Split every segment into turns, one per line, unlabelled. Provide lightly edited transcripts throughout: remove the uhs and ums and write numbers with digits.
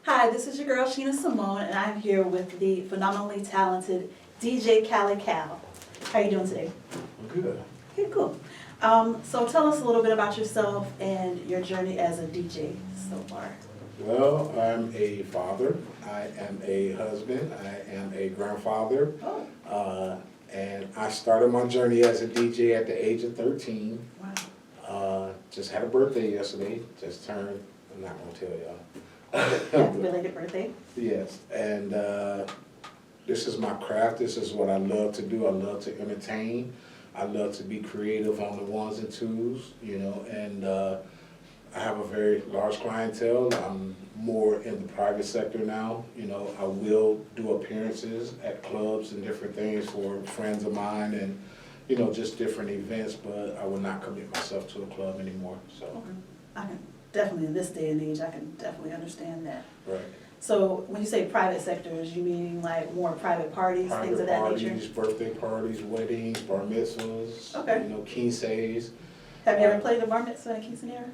Hi, this is your girl Sheena Simone, and I'm here with the phenomenally talented DJ Cali Cal. How are you doing today?
I'm good.
Okay, cool. So tell us a little bit about yourself and your journey as a DJ so far.
Well, I'm a father, I am a husband, I am a grandfather, and I started my journey as a DJ at the age of 13.
Wow.
Just had a birthday yesterday, just turned, I'm not gonna tell
Happy
y'all.
belated birthday.
Yes, and this is my craft, this is what I love to do, I love to entertain, I love to be creative on the ones and twos, you know, and I have a very large clientele. I'm more in the private sector now. You know, I will do appearances at clubs and different things for friends of mine and, you know, just different events, but I will not commit myself to a club anymore, so.
Okay. I can definitely, in this day and age, I can definitely understand that.
Right.
So when you say private sectors, you mean like more private parties, things of that nature?
Private parties, birthday parties, weddings, bar mitzvahs,
Okay.
you know, quinceañeras.
Have you ever played a bar mitzvah and a quinceañera?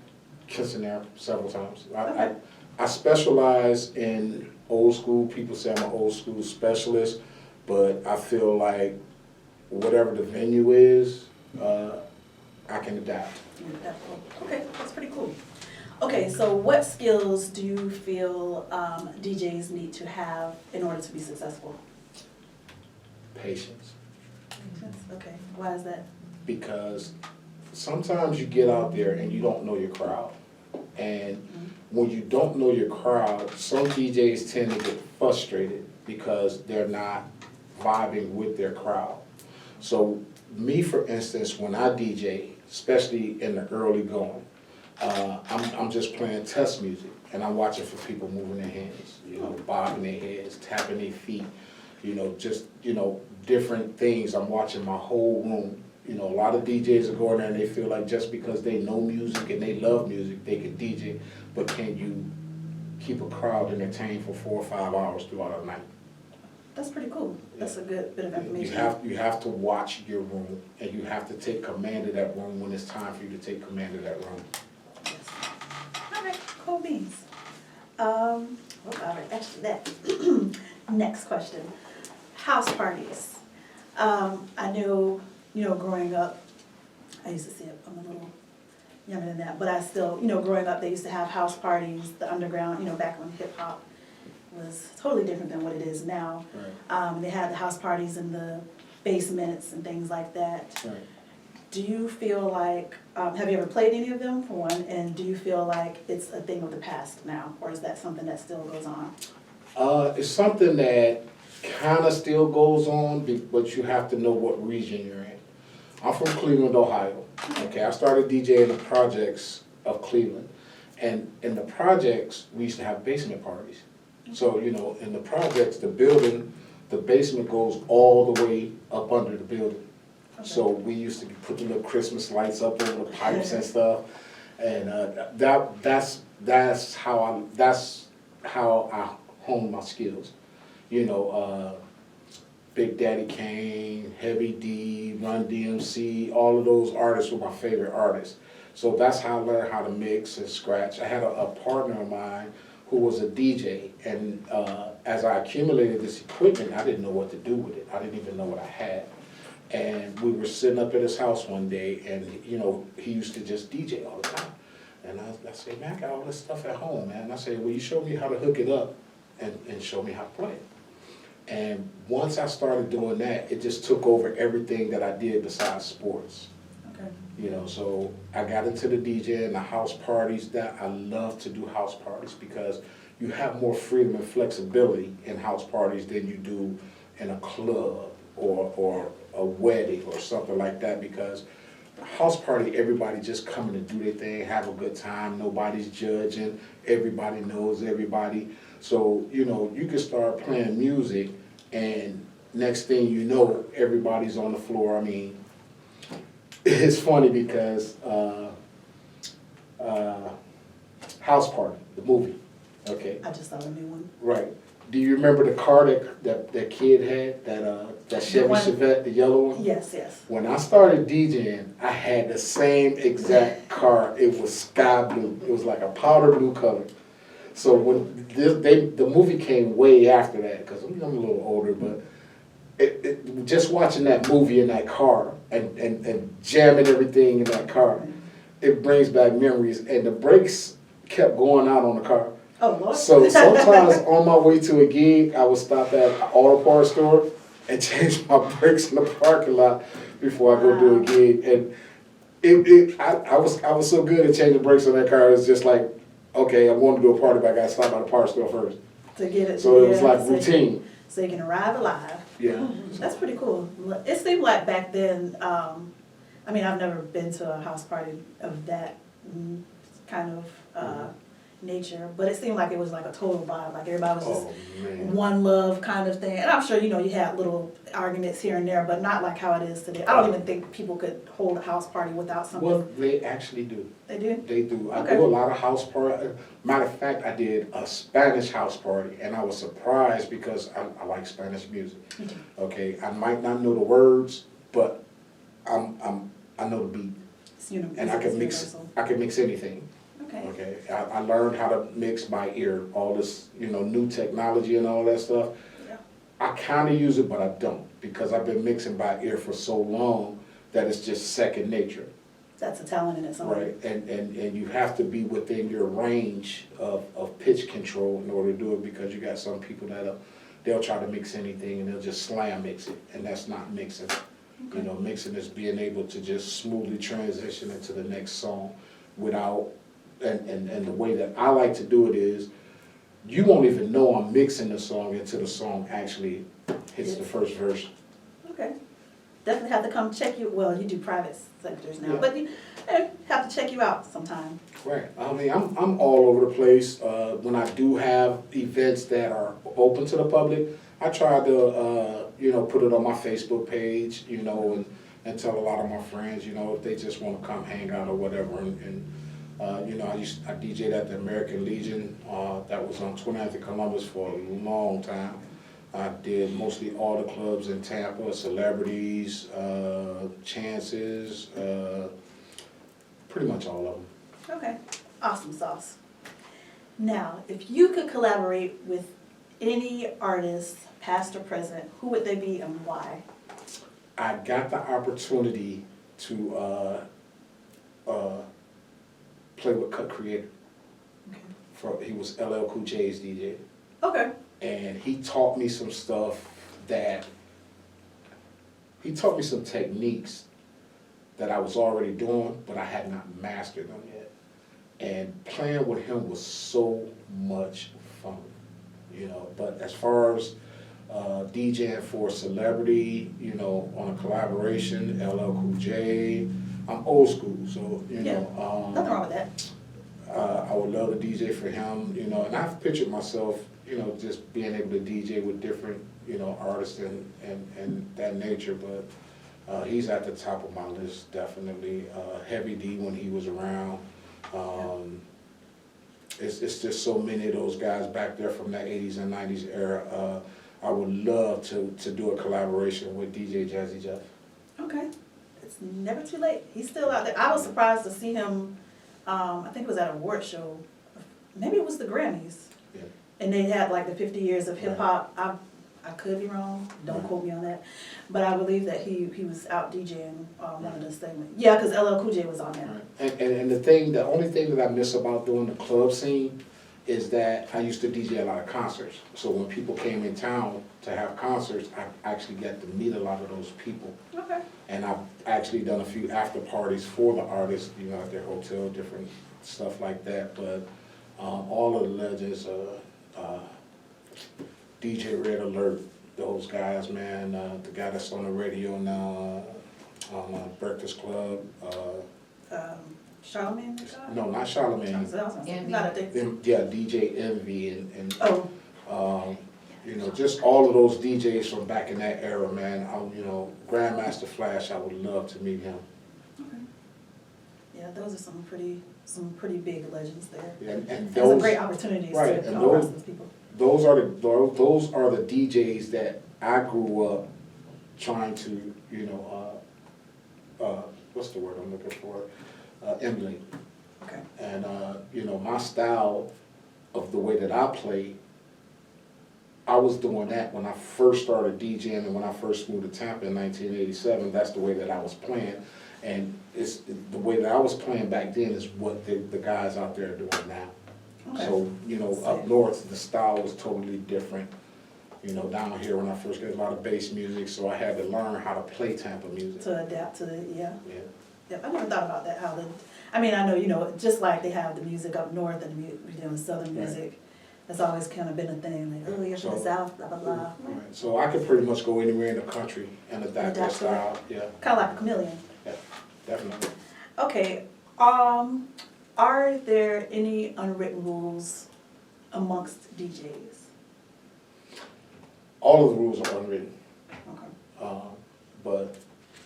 Quinceañera several times.
Okay.
I specialize in old school. People say I'm an old school specialist, but I feel like whatever the venue is, I can adapt.
Okay, that's pretty cool. Okay, so what skills do you feel DJs need to have in order to be successful?
Patience.
Okay, why is that?
Because sometimes you get out there and you don't know your crowd. And when you don't know your crowd, some DJs tend to get frustrated because they're not vibing with their crowd. So me, for instance, when I DJ, especially in the early going, I'm just playing test music and I'm watching for people moving their hands, you know, bobbing their heads, tapping their feet, you know, just, you know, different things. I'm watching my whole room. You know, a lot of DJs are going there and they feel like just because they know music and they love music, they can DJ, but can you keep a crowd entertained for 4 or 5 hours throughout a night?
That's pretty cool. That's a good bit of information.
You have to watch your room and you have to take command of that room when it's time for you to take command of that room.
Yes. All right, cool beans. All right, actually that. Next question. House parties. I know, you know, growing up, I used to see it, I'm a little younger than that, but I still, you know, growing up, they used to have house parties, the underground, you know, back when hip hop was totally different than what it is now.
Right.
They had the house parties in the basements and things like that.
Right.
Do you feel like, have you ever played any of them, for one, and do you feel like it's a thing of the past now, or is that something that still goes on?
It's something that kind of still goes on, but you have to know what region you're in. I'm from Cleveland, Ohio. Okay, I started DJing in the projects of Cleveland. And in the projects, we used to have basement parties. So, you know, in the projects, the building, the basement goes all the way up under the building.
Okay.
So we used to put the little Christmas lights up over the pipes and stuff. And that's how I hone my skills. You know, Big Daddy Kane, Heavy D, Run DMC, all of those artists were my favorite artists. So that's how I learned how to mix and scratch. I had a partner of mine who was a DJ, and as I accumulated this equipment, I didn't know what to do with it. I didn't even know what I had. And we were sitting up at his house one day, and you know, he used to just DJ all the time. And I said, man, I got all this stuff at home, man. And I said, will you show me how to hook it up and show me how to play it? And once I started doing that, it just took over everything that I did besides sports.
Okay.
You know, so I got into the DJ and the house parties. That I love to do house parties because you have more freedom and flexibility in house parties than you do in a club or a wedding or something like that, because a house party, everybody just coming to do their thing, have a good time, nobody's judging, everybody knows everybody. So, you know, you can start playing music and next thing you know, everybody's on the floor. I mean, it's funny because House Party, the movie, okay?
I just saw a new one.
Right. Do you remember the car that kid had, that Chevy Chevette, the yellow one?
Yes, yes.
When I started DJing, I had the same exact car. It was sky blue. It was like a powder blue color. So when the movie came way after that, because I'm a little older, but just watching that movie in that car and jamming everything in that car, it brings back memories. And the brakes kept going out on the car.
Oh, Lord.
So sometimes on my way to a gig, I would stop at an auto parts store and change my brakes in the parking lot before I go do a gig. And I was so good at changing brakes on that car. It's just like, okay, I'm going to do a party, but I got to stop at the parts store first.
To get it.
So it was like routine.
So you can arrive alive.
Yeah.
That's pretty cool. It seemed like back then, I mean, I've never been to a house party of that kind of nature, but it seemed like it was like a total vibe. Like everybody was just one love kind of thing. And I'm sure, you had little arguments here and there, but not like how it is today. I don't even think people could hold a house party without something.
Well, they actually do.
They do?
They do. I
Okay.
do a lot of house party. Matter of fact, I did a Spanish house party, and I was surprised because I like Spanish music. Okay, I might not know the words, but I know the beat, and I can mix anything.
Okay.
Okay, I learned how to mix by ear. All this, new technology and all that stuff.
Yeah.
I kind of use it, but I don't, because I've been mixing by ear for so long that it's just second nature.
That's a talent in its own.
Right, and you have to be within your range of pitch control in order to do it, because you got some people they'll try to mix anything and they'll just slam mix it, and that's not mixing.
Okay.
Mixing is being able to just smoothly transition into the next song without, and the way that I like to do it is, you won't even know I'm mixing the song until the song actually hits the first verse.
Okay. Definitely have to come check you. Well, you do private sectors now,
Yeah.
but you have to check you out sometime.
Right. I mean, I'm all over the place. When I do have events that are open to the public, I try to, put it on my Facebook page, and tell a lot of my friends, if they just want to come hang out or whatever. I DJed at the American Legion. That was on 29th and Columbus for a long time. I did mostly all the clubs in Tampa, Celebrities, Chances, pretty much all of them.
Okay. Awesome sauce. Now, if you could collaborate with any artist, past or present, who would they be and why?
I got the opportunity to play with Cut Creator.
Okay.
He was LL Cool J's DJ.
Okay.
And he taught me some stuff he taught me some techniques that I was already doing, but I had not mastered them yet. And playing with him was so much fun, But as far as DJing for a celebrity, on a collaboration, LL Cool J, I'm old school, so,
nothing wrong with that.
I would love to DJ for him, and I've pictured myself, just being able to DJ with different, artists and that nature, but he's at the top of my list, definitely. Heavy D when he was around. It's just so many of those guys back there from that 80s and 90s era. I would love to do a collaboration with DJ Jazzy Jeff.
Okay. It's never too late. He's still out there. I was surprised to see him, I think it was at an award show. Maybe it was the Grammys.
Yeah.
And they had like the 50 years of hip hop. I could be wrong. Don't
Right.
quote me on that. But I believe that he was out DJing one of those things. Yeah, because LL Cool J was on there.
Right. And the only thing that I miss about doing the club scene is that I used to DJ a lot of concerts. So when people came in town to have concerts, I actually got to meet a lot of those people.
Okay.
And I've actually done a few after parties for the artists, at their hotel, different stuff like that. But all of the legends, DJ Red Alert, those guys, man, the guy that's on the radio now, Breakfast Club.
Charlamagne?
No, not Charlamagne.
Envy.
Not addicted.
Yeah, DJ Envy and
Oh.
just all of those DJs from back in that era, man. Grandmaster Flash, I would love to meet him.
Okay. Yeah, those are some pretty big legends there.
Yeah, and
Those are
those,
great opportunities
right,
to
and
come across those people.
those are the DJs that I grew up trying to, what's the word I'm looking for? Emulate.
Okay.
And, my style of the way that I play, I was doing that when I first started DJing and when I first moved to Tampa in 1987. That's the way that I was playing. And it's the way that I was playing back then is what the guys out there are doing now.
Okay.
So, you know, up north, the style was totally different. You know, down here when I first got a lot of bass music, so I had to learn how to play Tampa music.
To adapt to the, yeah.
Yeah.
Yep, I never thought about that, how the, I mean, I know, you know, just like they have the music up north and the southern
Right.
music, that's always kind of been a thing, like, oh, you're from the
So-
south, blah, blah, blah.
Right. So I could pretty much go anywhere in the country and adapt that
Adapt to it.
style. Yeah,
Kind of like a chameleon.
definitely.
Okay, are there any unwritten rules amongst DJs?
All of the rules are unwritten,
Okay.
but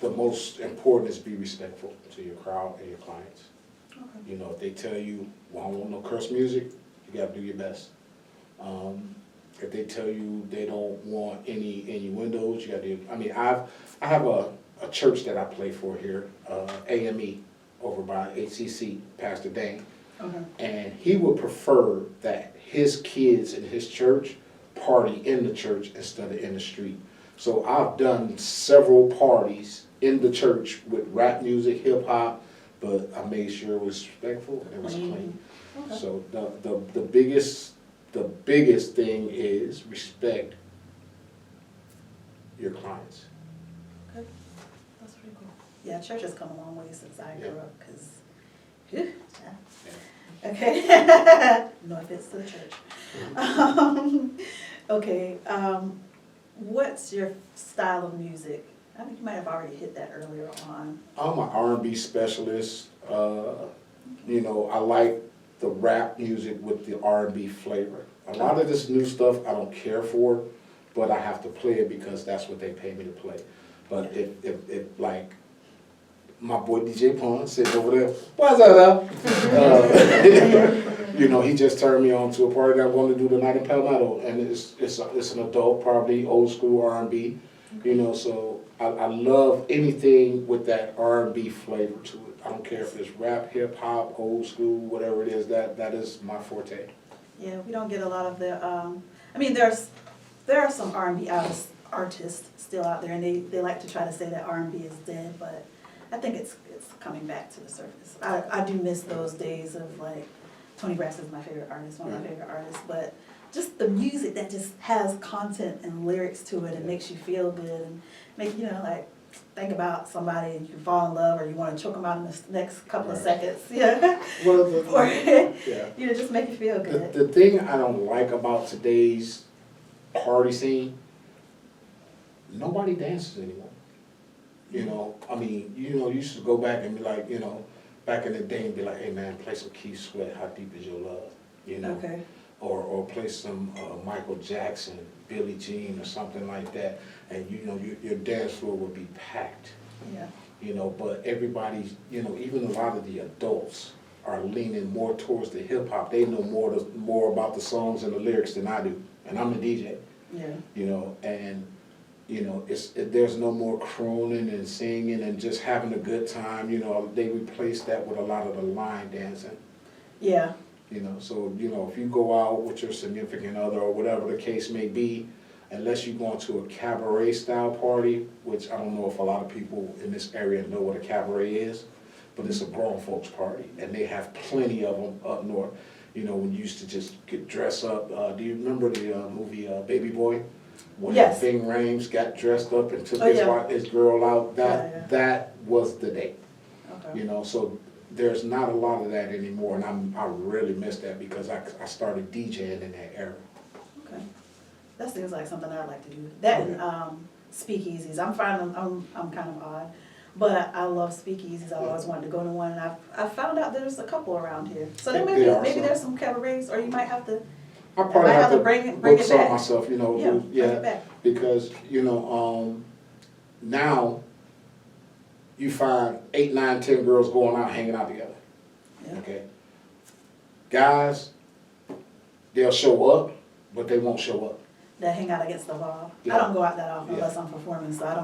the most important is be respectful to your crowd and your clients.
Okay.
You know, if they tell you, well, I don't want no curse music, you gotta do your best. If they tell you they don't want any innuendos, you gotta do, I mean, I have a church that I play for here, AME, over by HCC, Pastor Dane.
Okay.
And he would prefer that his kids in his church party in the church instead of in the street. So I've done several parties in the church with rap music, hip hop, but I made sure it was respectful and it was clean.
Okay.
So the biggest thing is respect your clients.
Okay. That's pretty cool. Yeah, church has come a long way since I grew
Yeah.
up, because,
Yeah.
okay. No offense to the church. Okay, what's your style of music? I think you might have already hit that earlier on.
I'm an R&B specialist. You know, I like the rap music with the R&B flavor. A lot of this new stuff I don't care for, but I have to play it because that's what they pay me to play. But if like my boy DJ Pun sitting over there, what's up? You know, he just turned me on to a party that I'm going to do tonight in Palmetto, and it's an adult, probably old school R&B. You know, so I love anything with that R&B flavor to it. I don't care if it's rap, hip hop, old school, whatever it is. That is my forte.
Yeah, we don't get a lot of the, I mean, there are some R&B artists still out there, and they like to try to say that R&B is dead, but I think it's coming back to the surface. I do miss those days of, like, Tony Braxton's my favorite artist, one of my favorite artists, but just the music that just has content and lyrics to it and makes you feel good and make, you know, like, think about somebody and you can fall in love or you want to choke them out in the next couple of seconds, yeah.
Well,
Or,
yeah.
you know, just make you feel good.
The thing I don't like about today's party scene, nobody dances anymore. You know, I mean, you know, you used to go back and be like, you know, back in the day and be like, hey man, play some Keith Sweat, How Deep Is Your Love? You know,
Okay.
or play some Michael Jackson, Billie Jean or something like that, and you know, your dance floor would be packed.
Yeah.
You know, but everybody's, you know, even a lot of the adults are leaning more towards the hip hop. They know more about the songs and the lyrics than I do, and I'm the DJ.
Yeah.
You know, and you know, there's no more crooning and singing and just having a good time. You know, they replaced that with a lot of the line dancing.
Yeah.
You know, so you know, if you go out with your significant other or whatever the case may be, unless you're going to a cabaret style party, which I don't know if a lot of people in this area know what a cabaret is, but it's a grown folks party, and they have plenty of them up north. You know, when you used to just get dressed up. Do you remember the movie Baby Boy? When
Yes.
Ving Rhames got dressed up and took
Oh,
his girl out,
Yeah.
that was the day.
Okay.
You know, so there's not a lot of that anymore, and I really miss that because I started DJing in that era.
Okay. That seems like something I'd like to do. That and speakeasies. I'm kind of odd, but I love speakeasies. I always wanted to go to one, and I found out there's a couple around here. So there maybe there's some cabarets, or you might have to.
I probably have to
bring
book
it
some
back.
myself, you know,
Yeah, bring it back.
because you know, now you find 8, 9, 10 girls going out hanging out together.
Yeah.
Okay, guys, they'll show up, but they won't show up.
That hang out against the wall.
Yeah.
I don't go out that often
Yeah.
unless I'm performing, so I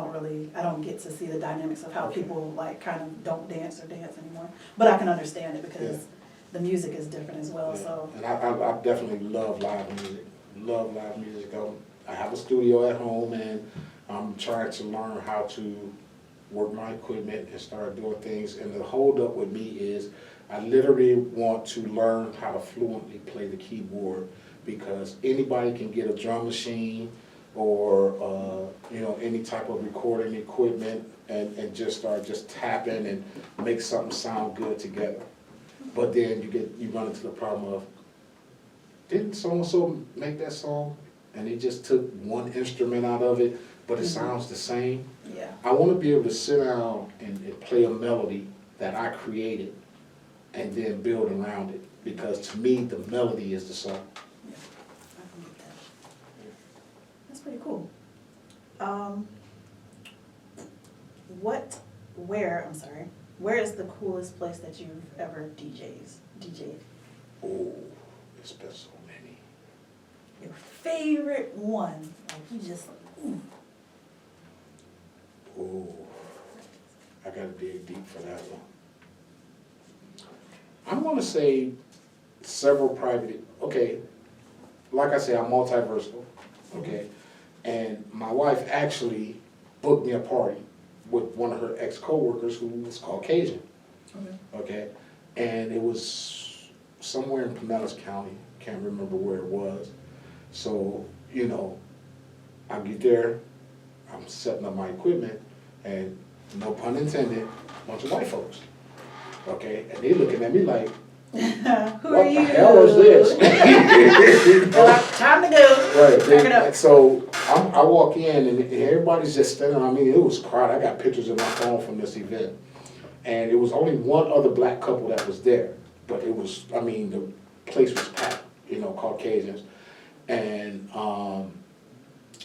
don't get to see the dynamics of how people like kind of don't dance or dance anymore. But I can understand it because the music is different as well,
Yeah.
so.
And I definitely love live music. Love live music. I have a studio at home, and I'm trying to learn how to work my equipment and start doing things. And the hold up with me is I literally want to learn how to fluently play the keyboard, because anybody can get a drum machine or you know, any type of recording equipment and just start just tapping and make something sound good together. But then you run into the problem of, didn't so-and-so make that song? And they just took one instrument out of it, but it sounds the same.
Yeah.
I want to be able to sit down and play a melody that I created and then build around it, because to me, the melody is the song.
Yeah, I can get that. That's pretty cool. Where is the coolest place that you've ever DJ'd?
Oh, it's been so many.
Your favorite one, like you just, ooh.
Oh, I gotta dig deep for that one. I'm gonna say several private, okay, like I say, I'm multi-versatile, okay? And my wife actually booked me a party with one of her ex-coworkers who was Caucasian, okay? And it was somewhere in Pinellas County, can't remember where it was. So, you know, I get there, I'm setting up my equipment, and no pun intended, bunch of white folks, okay? And they looking at me like,
Who
what
are you?
the hell is this?
Time to go.
Right,
Pack it up.
and so I walk in and everybody's just standing, I mean, it was crowded. I got pictures in my phone from this event. And it was only one other black couple that was there, but it was, I mean, the place was packed, you know, Caucasians. And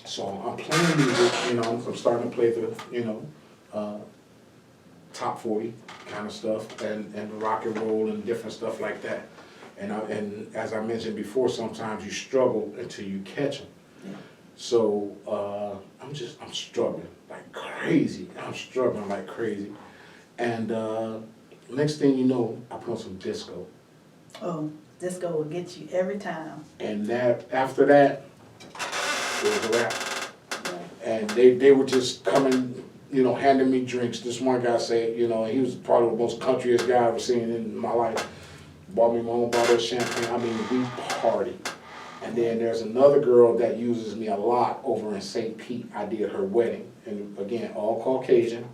so I'm playing music, you know, I'm starting to play the, you know, top 40 kind of stuff and rock and roll and different stuff like that. And as I mentioned before, sometimes you struggle until you catch them.
Yeah.
So I'm struggling like crazy. I'm struggling like crazy. And next thing you know, I put on some disco.
Oh, disco will get you every time.
And that after that, it was a wrap.
Yeah.
And they were just coming, you know, handing me drinks. This one guy said, you know, he was probably the most countryest guy I've ever seen in my life. Bought me my own bottle of champagne. I mean, we party. And then there's another girl that uses me a lot over in St. Pete. I did her wedding. And again, all Caucasian,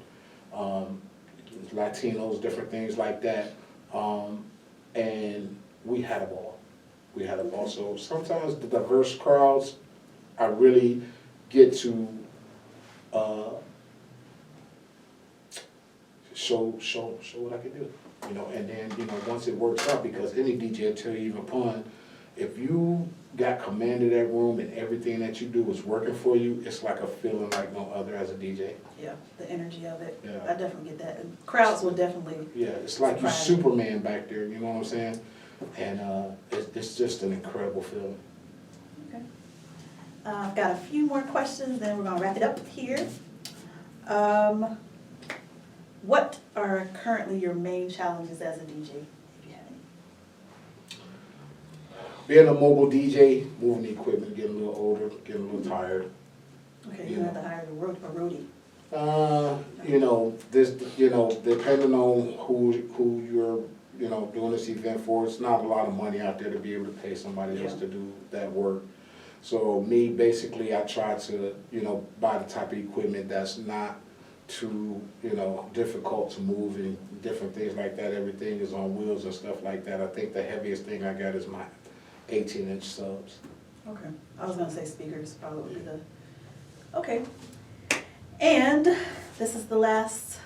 Latinos, different things like that. And we had a ball. We had a ball. So sometimes the diverse crowds, I really get to show what I can do. You know, and then, you know, once it works out, because any DJ will tell you even pun, if you got command of that room and everything that you do is working for you, it's like a feeling like no other as a DJ.
Yeah, the energy of it.
Yeah.
I definitely get that. And crowds will definitely.
Yeah, it's like you
surprise you.
Superman back there, you know what I'm saying? And it's just an incredible feeling.
Okay. I've got a few more questions, then we're gonna wrap it up here. What are currently your main challenges as a DJ, if you have any?
Being a mobile DJ, moving the equipment, getting a little older, getting a little tired.
Okay,
Yeah.
you have to hire a roadie.
You know, depending on who you're, you know, doing this event for, it's not a lot of money out there to be able to pay somebody else to do that work. So me, basically, I try to, you know, buy the type of equipment that's not too, you know, difficult to move and different things like that. Everything is on wheels and stuff like that. I think the heaviest thing I got is my 18-inch subs.
Okay, I was gonna say speakers probably would be the, okay. And this is the last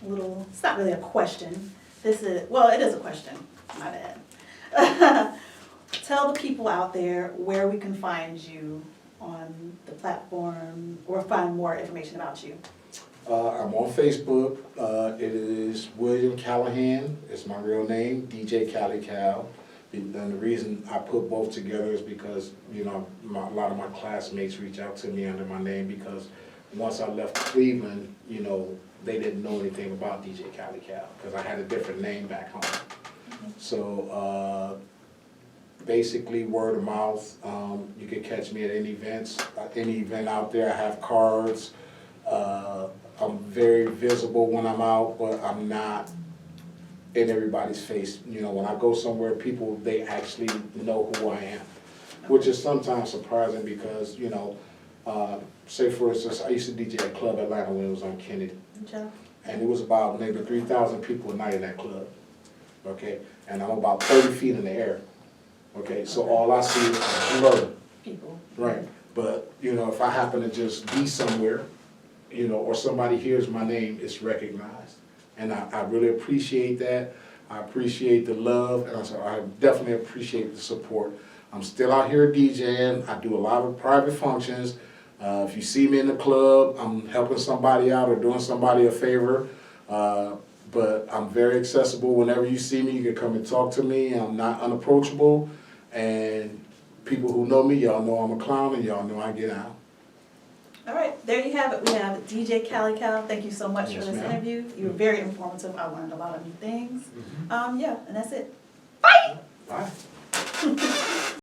little, it's not really a question. This is, well, it is a question, my bad. Tell the people out there where we can find you on the platform or find more information about you.
I'm on Facebook. It is William Callahan. It's my real name, DJ Cali Cal. And the reason I put both together is because, you know, a lot of my classmates reach out to me under my name, because once I left Cleveland, you know, they didn't know anything about DJ Cali Cal because I had a different name back home. So, basically word of mouth, you can catch me at any event out there, I have cards. I'm very visible when I'm out, but I'm not in everybody's face. You know, when I go somewhere, people, they actually know who I am, which is sometimes surprising because, you know, say for instance, I used to DJ at Club Atlanta when it was on Kennedy.
Okay.
And it was about maybe 3,000 people a night in that club, okay? And I'm about 30 feet in the air, okay? So all I see is a blur.
People.
Right, but, you know, if I happen to just be somewhere, you know, or somebody hears my name, it's recognized. And I really appreciate that. I appreciate the love, and I definitely appreciate the support. I'm still out here DJing. I do a lot of private functions. If you see me in the club, I'm helping somebody out or doing somebody a favor. But I'm very accessible. Whenever you see me, you can come and talk to me. I'm not unapproachable. And people who know me, y'all know I'm a clown, and y'all know I get out.
All right, there you have it. We have DJ Cali Cal. Thank you so much
Yes,
for this
ma'am.
interview. You were very informative. I learned a lot of new things.
Mm-hmm.
Yeah, and that's it.
Bye.